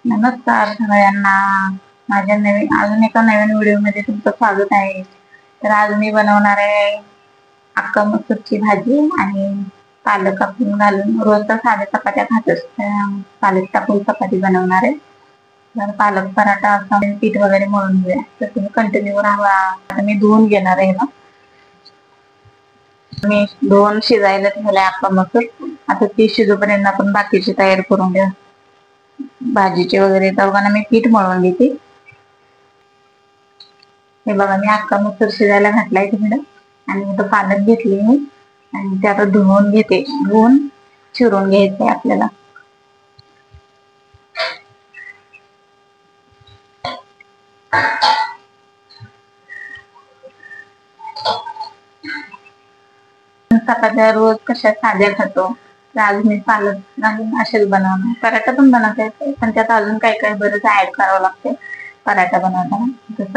नमस्कार सगळ्यांना. माझ्या अजून एका नवीन व्हिडिओ मध्ये तुमचं स्वागत आहे. तर आज मी बनवणार आहे अख्खा मसूरची भाजी आणि पालक आपण घालून. रोज तर साध्या चपात्या खातच, पालक टाकून चपाती बनवणार आहे. तर पालक पराठा असा पीठ वगैरे मळून घेऊया. तर तुम्ही कंटिन्यू राहा. आता मी धुवून घेणार आहे ना. मी धुवून शिजायला ठेवलाय अख्खा मसूर. आता ती शिजूपर्यंत आपण बाकीची तयारी करून घ्या. भाजीचे वगैरे तवगाना मी पीठ मळून घेते. हे बघा, मी अख्खा मसूर शिजायला घातलाय तिकडे आणि तो पालक घेतली मी आणि ते आता धुवून घेते. धुवून चिरून घ्यायचंय आपल्याला. चपात्या रोज कशा साध्या खातो, तर आज मी पालक घालून असेच बनवणार. पराठा पण बनवता येते, पण त्यात अजून काही काही बरंच ऍड करावं लागते पराठा बनवताना.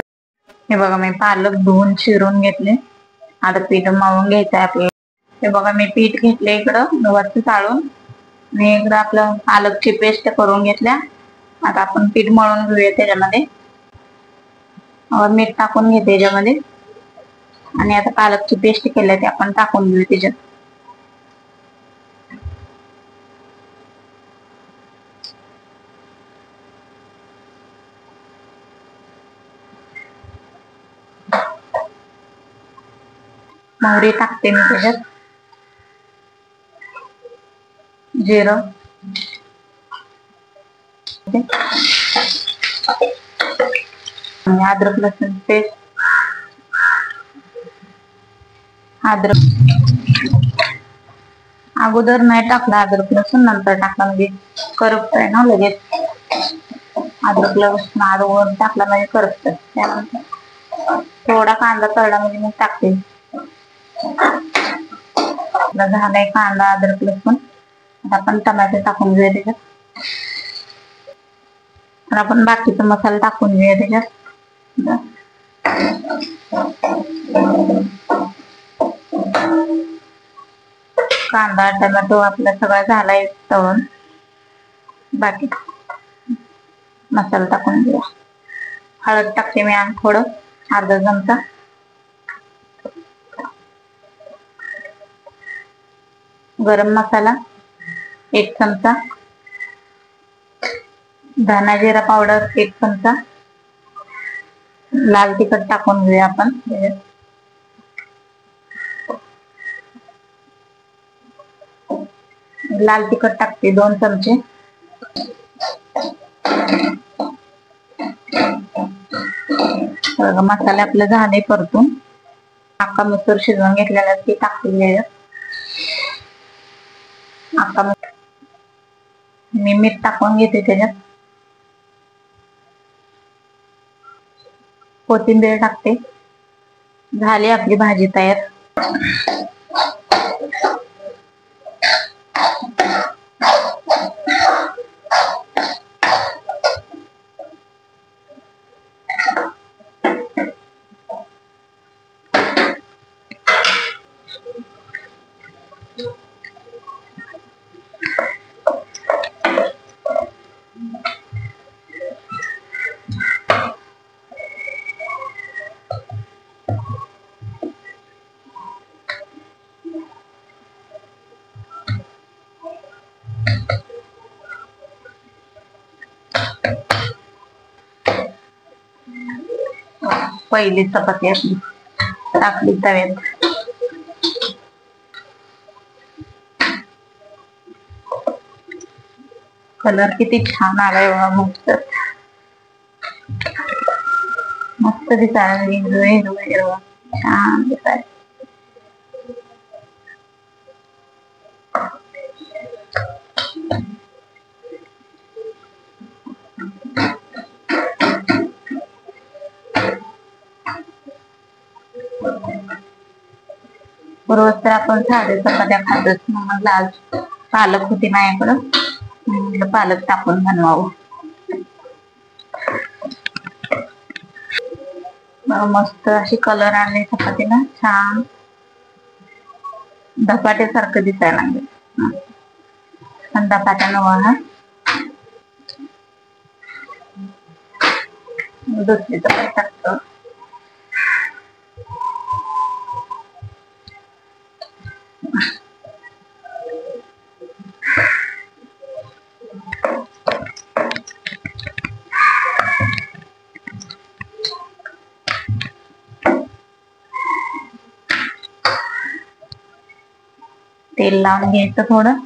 हे बघा, मी पालक धुवून चिरून घेतले. आता पीठ मळून घ्यायचं आहे आपल्याला. हे बघा, मी पीठ घेतले इकडं गव्हाचं चाळून आणि इकडं आपलं पालकची पेस्ट करून घेतल्या. आता आपण पीठ मळून घेऊया. त्याच्यामध्ये मीठ टाकून घेते त्याच्यामध्ये आणि आता पालकची पेस्ट केली ते आपण टाकून घेऊ त्याच्यात. मोहरी टाकते मी त्याच्यात, जिरं, आणि अद्रक लसूण पेस्ट. अगोदर नाही टाकला अद्रक लसूण, नंतर टाकला म्हणजे करपतय ना लगेच. अद्रक लसूण अगोदर टाकला म्हणजे करपतय. त्यानंतर थोडा कांदा तळला म्हणजे मी टाकते. झालाय कांदा अद्रक लसूण. आता आपण टमाटे टाकून घेऊया त्याच्यात. आपण बाकीचा मसाला टाकून घेऊया त्याच्यात. कांदा टोमॅटो आपला सगळा झालाय तळून. बाकी मसाला टाकून घेऊया. हळद टाकते मी थोडं, अर्धा चमचा. गरम मसाला 1 चमचा. धना जिरा पावडर 1 चमचा. लाल तिखट टाकून घेऊया आपण. लाल तिखट टाकते 2 चमचे. मसाले आपले झाले परतून. अख्खा मसूर शिजवून घेतलेला ते टाकलेले. मी मीठ टाकून घेते त्याच्यात. कोथिंबीर टाकते. झाली आपली भाजी तयार. पहिली चपाती आपली टाकली तव्यात. कलर किती छान आलाय बघा. मस्त दिसायला हिरवं छान दिसायला. रोज तर आपण साध्या चपात्या खातच, मग आज पालक होती माझ्याकडं, म्हटलं पालक टाकून बनवावं. मस्त अशी कलर आले चपातीला, छान धपाट्यासारखं दिसायला लागले. धपाट्या नवा हा. दुसरी चपाती टाकतो. तेल लावून घ्यायचं थोडं.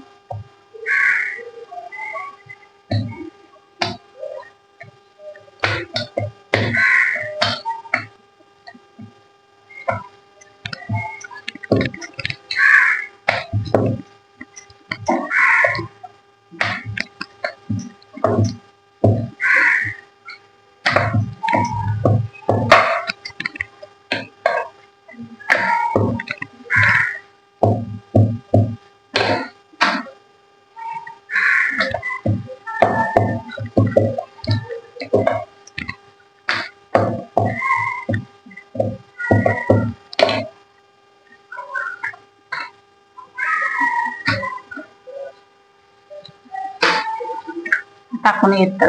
टाकून घेत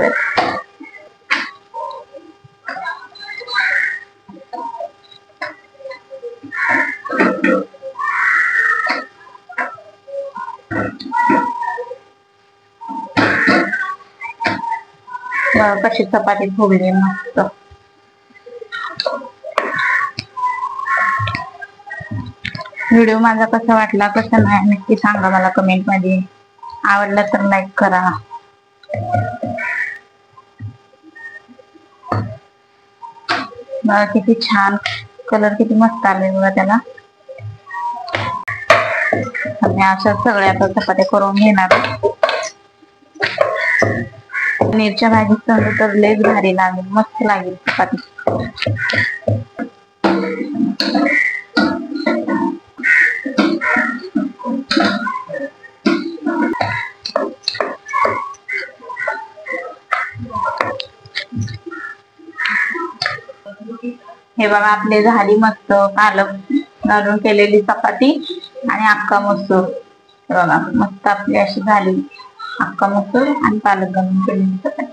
कशी चपाती फुगली मस्त. व्हिडिओ माझा कसा वाटला कसा नाही नक्की सांगा मला कमेंट मध्ये. आवडला तर लाईक करा. बघा किती छान कलर, किती मस्त आले बघा त्याला. आणि अशा सगळ्या चपात्या करून घेणार. पनीरच्या भाजीत तर लयच भारी लागेल, मस्त लागेल चपाती. हे बघा आपले झाली मस्त पालक घालून केलेली चपाती आणि अख्खा मसूर. बघा मस्त आपली अशी झाली अख्खा मसूर आणि पालक घालून केलेली चपाती.